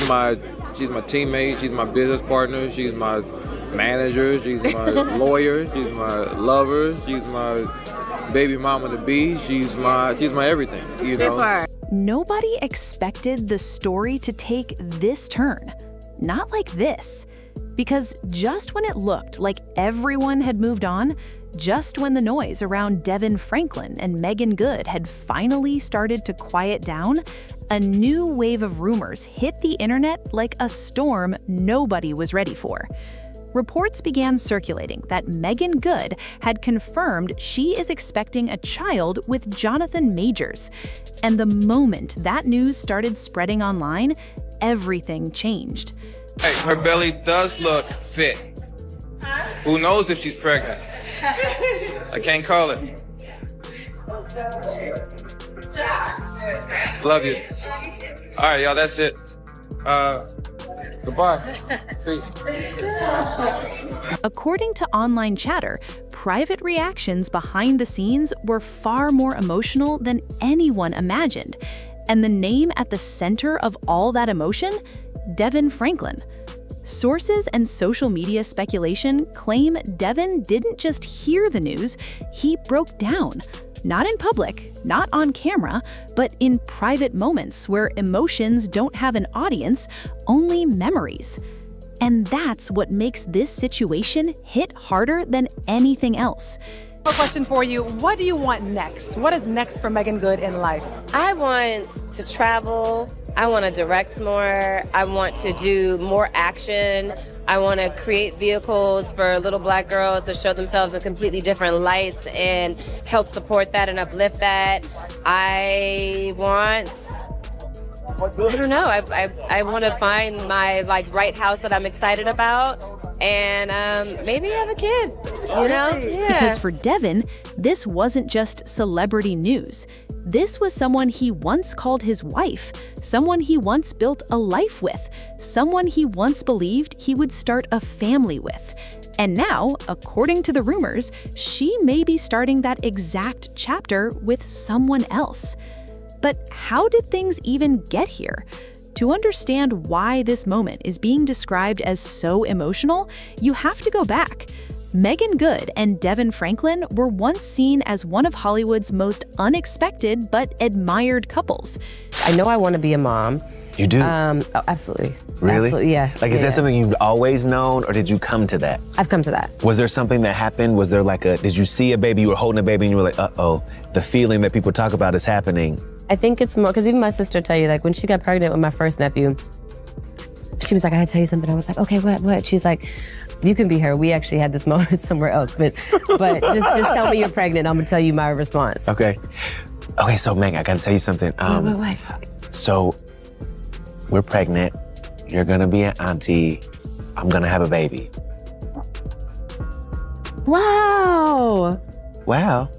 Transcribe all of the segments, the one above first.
my teammate, she's my business partner, she's my manager, she's my lawyer, she's my lover, she's my baby mama to be, she's my everything, you know. Nobody expected the story to take this turn. Not like this. Because just when it looked like everyone had moved on, just when the noise around Devon Franklin and Meagan Good had finally started to quiet down, a new wave of rumors hit the internet like a storm nobody was ready for. Reports began circulating that Meagan Good had confirmed she is expecting a child with Jonathan Majors. And the moment that news started spreading online, everything changed. Hey, her belly does look fit. Huh? Who knows if she's pregnant? I can't call it. Love you. All right, y'all, that's it. Goodbye. Peace. According to online chatter, private reactions behind the scenes were far more emotional than anyone imagined. And the name at the center of all that emotion? Devon Franklin. Sources and social media speculation claim Devon didn't just hear the news, he broke down. Not in public, not on camera, but in private moments where emotions don't have an audience, only memories. And that's what makes this situation hit harder than anything else. A question for you. What do you want next? What is next for Meagan Good in life? I want to travel. I want to direct more. I want to do more action. I want to create vehicles for little Black girls to show themselves in completely different lights and help support that and uplift that. I don't know. I want to find my right house that I'm excited about and maybe have a kid, you know? Yeah. Because for Devon, this wasn't just celebrity news. This was someone he once called his wife, someone he once built a life with, someone he once believed he would start a family with. And now, according to the rumors, she may be starting that exact chapter with someone else. But how did things even get here? To understand why this moment is being described as so emotional, you have to go back. Meagan Good and Devon Franklin were once seen as one of Hollywood's most unexpected but admired couples. I know I want to be a mom. You do? Oh, absolutely. Really? Absolutely, yeah. Like, is that something you've always known, or did you come to that? I've come to that. Was there something that happened? Was there did you see a baby, you were holding a baby, and you were like, uh-oh, the feeling that people talk about is happening? I think it's more, because even my sister tell you, when she got pregnant with my first nephew, she was like, I had to tell you something. I was like, okay, what? She's like, you can be her. We actually had this moment somewhere else, but just tell me you're pregnant. I'm gonna tell you my response. Okay, so Meg, I gotta tell you something. What? So, we're pregnant. You're gonna be an auntie. I'm gonna have a baby. Wow. Wow.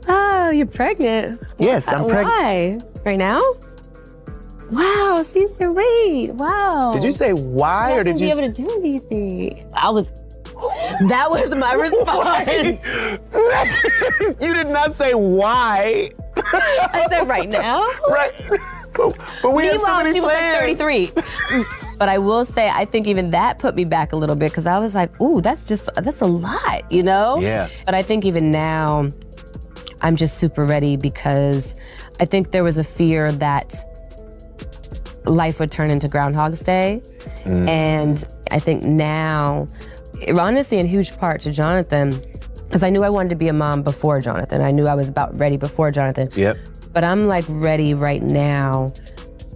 Oh, you're pregnant. Yes, I'm pregnant. Why? Right now? Wow, Caesar, wait, wow. Did you say why, or did you? Be able to do anything. That was my response. You did not say why. I said right now. Right. But we have so many she was plans. like 33. But I will say, I think even that put me back a little bit, because I was like, ooh, that's a lot, you know? Yeah. But I think even now, I'm just super ready, because I think there was a fear that life would turn into Groundhog's Day. And I think now, honestly, in huge part to Jonathan, because I knew I wanted to be a mom before Jonathan. I knew I was about ready before Jonathan. Yep. But I'm ready right now,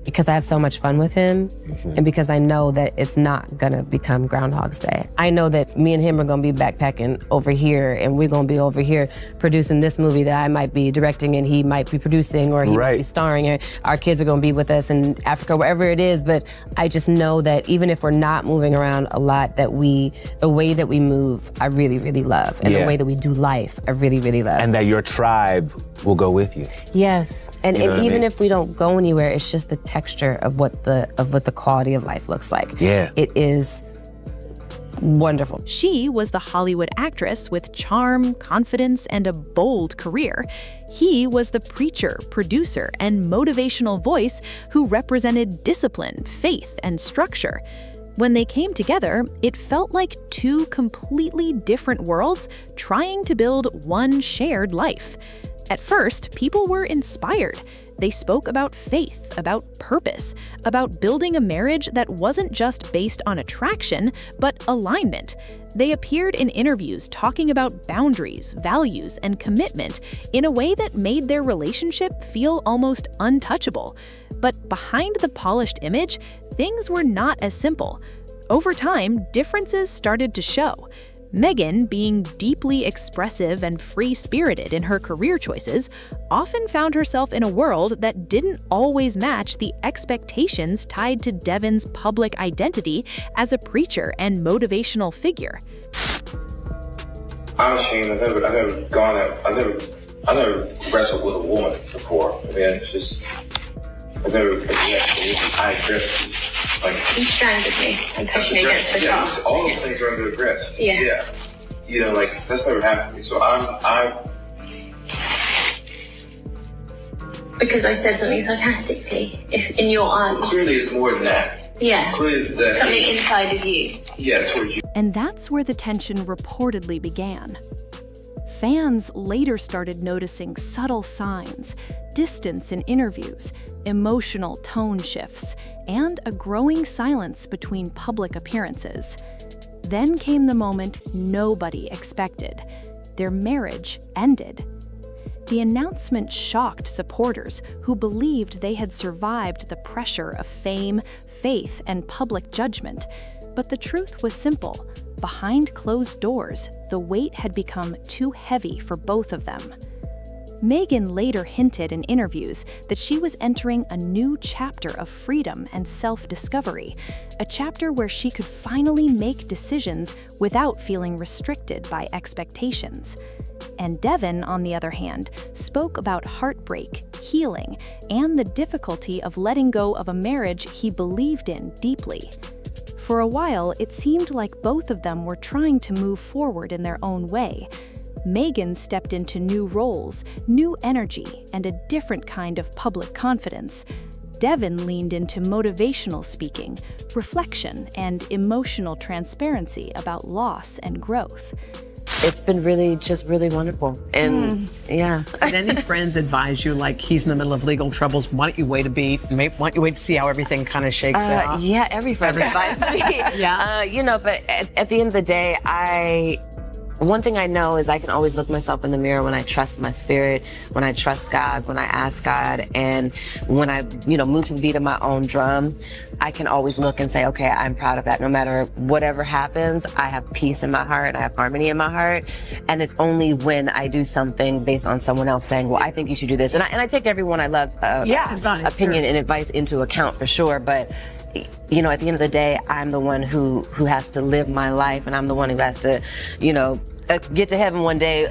because I have so much fun with him, and because I know that it's not gonna become Groundhog's Day. I know that me and him are gonna be backpacking over here, and we're gonna be over here producing this movie that I might be directing and he might be producing, or he might be starring, and our kids are gonna be with us in Africa, wherever it is. But I just know that even if we're not moving around a lot, that the way that we move, I really, really love. And the way that we do life, I really, really love. And that your tribe will go with you. Yes, and even if we don't go anywhere, it's just the texture of what the quality of life looks like. Yeah. It is wonderful. She was the Hollywood actress with charm, confidence, and a bold career. He was the preacher, producer, and motivational voice who represented discipline, faith, and structure. When they came together, it felt like two completely different worlds trying to build one shared life. At first, people were inspired. They spoke about faith, about purpose, about building a marriage that wasn't just based on attraction, but alignment. They appeared in interviews talking about boundaries, values, and commitment in a way that made their relationship feel almost untouchable. But behind the polished image, things were not as simple. Over time, differences started to show. Meagan, being deeply expressive and free-spirited in her career choices, often found herself in a world that didn't always match the expectations tied to Devon's public identity as a preacher and motivational figure. I'm ashamed. I never wrestled with a woman before. I mean, it's just, I've never, I aggressively, like. You strangled me and pushed me against the car. Yeah, all those things are under aggressive. Yeah. You know, like, that's never happened to me. So Because I said something sarcastically, if in your eyes. Clearly it's more than that. Yeah. Clearly that. Something inside of you. Yeah, towards you. And that's where the tension reportedly began. Fans later started noticing subtle signs, distance in interviews, emotional tone shifts, and a growing silence between public appearances. Then came the moment nobody expected. Their marriage ended. The announcement shocked supporters who believed they had survived the pressure of fame, faith, and public judgment. But the truth was simple. Behind closed doors, the weight had become too heavy for both of them. Meagan later hinted in interviews that she was entering a new chapter of freedom and self-discovery, a chapter where she could finally make decisions without feeling restricted by expectations. And Devon, on the other hand, spoke about heartbreak, healing, and the difficulty of letting go of a marriage he believed in deeply. For a while, it seemed like both of them were trying to move forward in their own way. Meagan stepped into new roles, new energy, and a different kind of public confidence. Devon leaned into motivational speaking, reflection, and emotional transparency about loss and growth. It's been really wonderful. And yeah. Did any friends advise you, like, he's in the middle of legal troubles, why don't you wait a beat? Why don't you wait to see how everything kind of shakes out? Yeah, every friend advised me. Yeah. But at the end of the day, one thing I know is I can always look myself in the mirror when I trust my spirit, when I trust God, when I ask God, and when I, move to the beat of my own drum, I can always look and say, okay, I'm proud of that. No matter whatever happens, I have peace in my heart, I have harmony in my heart, and it's only when I do something based on someone else saying, well, I think you should do this. And I take everyone I love's opinion and advice into account for sure, but at the end of the day, I'm the one who has to live my life, and I'm the one who has to, get to heaven one day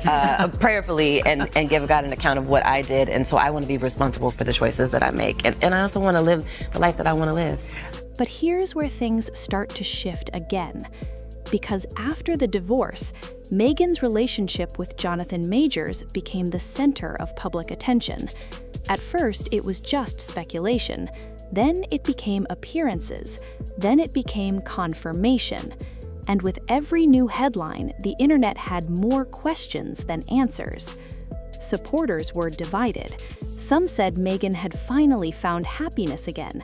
prayerfully and give God an account of what I did. And so I want to be responsible for the choices that I make. And I also want to live the life that I want to live. But here's where things start to shift again. Because after the divorce, Meagan's relationship with Jonathan Majors became the center of public attention. At first, it was just speculation. Then it became appearances. Then it became confirmation. And with every new headline, the internet had more questions than answers. Supporters were divided. Some said Meagan had finally found happiness again.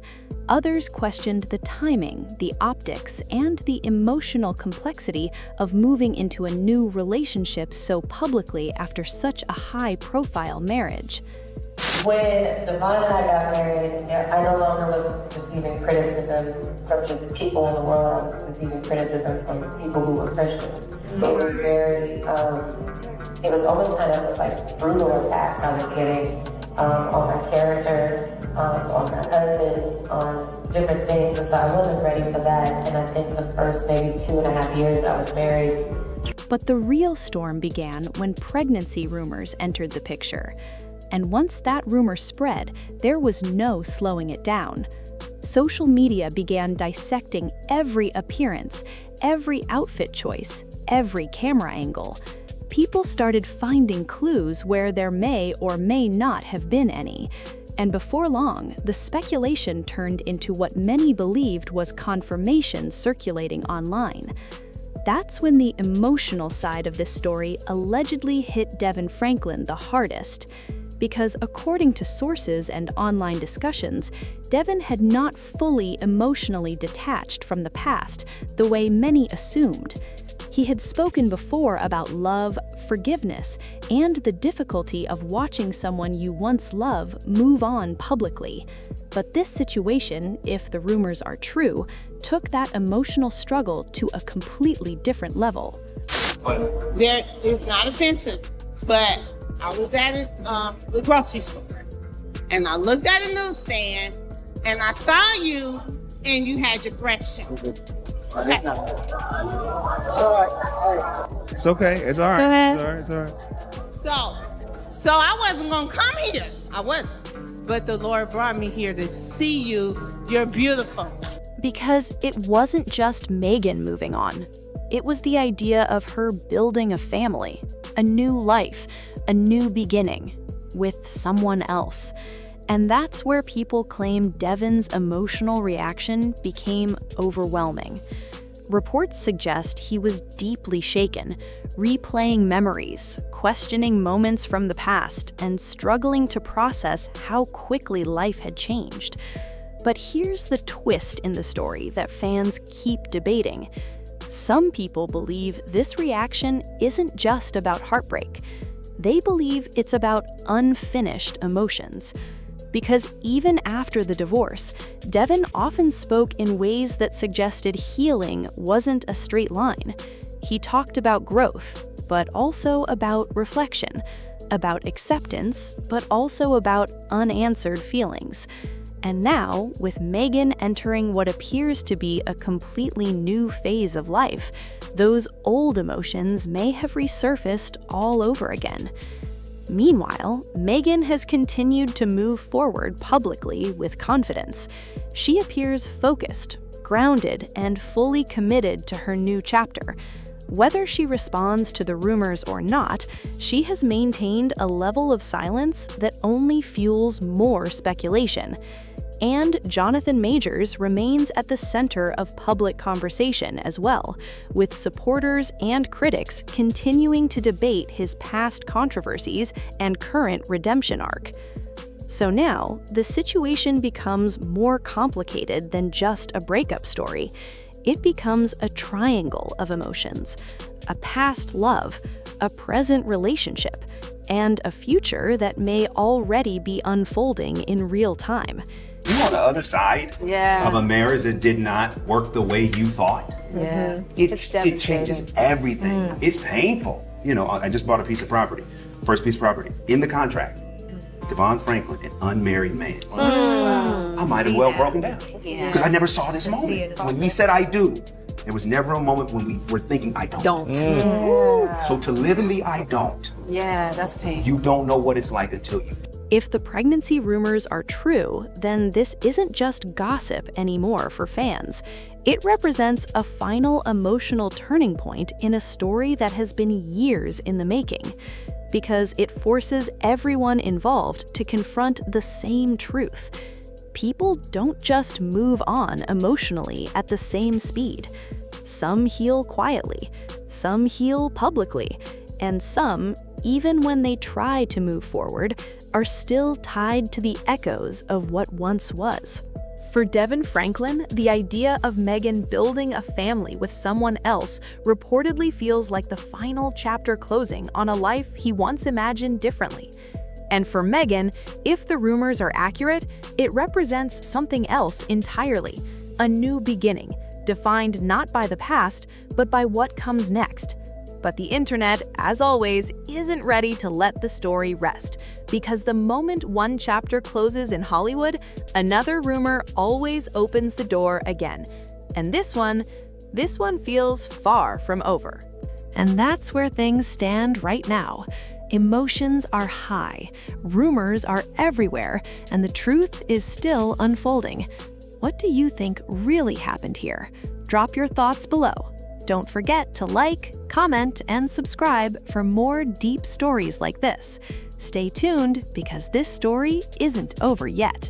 Others questioned the timing, the optics, and the emotional complexity of moving into a new relationship so publicly after such a high-profile marriage. When Devon and I got married, I no longer was receiving criticism from the people in the world. I was receiving criticism from people who were Christians. It was it was almost kind of like brutal attacks I was getting on my character, on my husband, on different things. And so I wasn't ready for that. And I think the first maybe 2.5 years I was married. But the real storm began when pregnancy rumors entered the picture. And once that rumor spread, there was no slowing it down. Social media began dissecting every appearance, every outfit choice, every camera angle. People started finding clues where there may or may not have been any. And before long, the speculation turned into what many believed was confirmation circulating online. That's when the emotional side of this story allegedly hit Devon Franklin the hardest. Because according to sources and online discussions, Devon had not fully emotionally detached from the past the way many assumed. He had spoken before about love, forgiveness, and the difficulty of watching someone you once loved move on publicly. But this situation, if the rumors are true, took that emotional struggle to a completely different level. There is not offensive, but I was at the grocery store, and I looked at a newsstand, and I saw you, and you had your breast shown. Okay. It's okay. It's all right. Go ahead. It's all right. So I wasn't gonna come here. I wasn't. But the Lord brought me here to see you. You're beautiful. Because it wasn't just Meagan moving on. It was the idea of her building a family, a new life, a new beginning, with someone else. And that's where people claim Devon's emotional reaction became overwhelming. Reports suggest he was deeply shaken, replaying memories, questioning moments from the past, and struggling to process how quickly life had changed. But here's the twist in the story that fans keep debating. Some people believe this reaction isn't just about heartbreak. They believe it's about unfinished emotions. Because even after the divorce, Devon often spoke in ways that suggested healing wasn't a straight line. He talked about growth, but also about reflection, about acceptance, but also about unanswered feelings. And now, with Meagan entering what appears to be a completely new phase of life, those old emotions may have resurfaced all over again. Meanwhile, Meagan has continued to move forward publicly with confidence. She appears focused, grounded, and fully committed to her new chapter. Whether she responds to the rumors or not, she has maintained a level of silence that only fuels more speculation. And Jonathan Majors remains at the center of public conversation as well, with supporters and critics continuing to debate his past controversies and current redemption arc. So now, the situation becomes more complicated than just a breakup story. It becomes a triangle of emotions: a past love, a present relationship, and a future that may already be unfolding in real time. You on the other side of a marriage that did not work the way you thought. Yeah. It changes everything. It's painful. You know, I just bought a piece of property. First piece of property. In the contract, Devon Franklin, an unmarried man. I might have well broken down. Because I never saw this moment. When we said I do, there was never a moment when we were thinking I don't. So to live in the I don't. Yeah, that's pain. You don't know what it's like until you. If the pregnancy rumors are true, then this isn't just gossip anymore for fans. It represents a final emotional turning point in a story that has been years in the making, because it forces everyone involved to confront the same truth. People don't just move on emotionally at the same speed. Some heal quietly, some heal publicly, and some, even when they try to move forward, are still tied to the echoes of what once was. For Devon Franklin, the idea of Meagan building a family with someone else reportedly feels like the final chapter closing on a life he once imagined differently. And for Meagan, if the rumors are accurate, it represents something else entirely, a new beginning, defined not by the past, but by what comes next. But the internet, as always, isn't ready to let the story rest, because the moment one chapter closes in Hollywood, another rumor always opens the door again. And this one feels far from over. And that's where things stand right now. Emotions are high, rumors are everywhere, and the truth is still unfolding. What do you think really happened here? Drop your thoughts below. Don't forget to like, comment, and subscribe for more deep stories like this. Stay tuned because this story isn't over yet.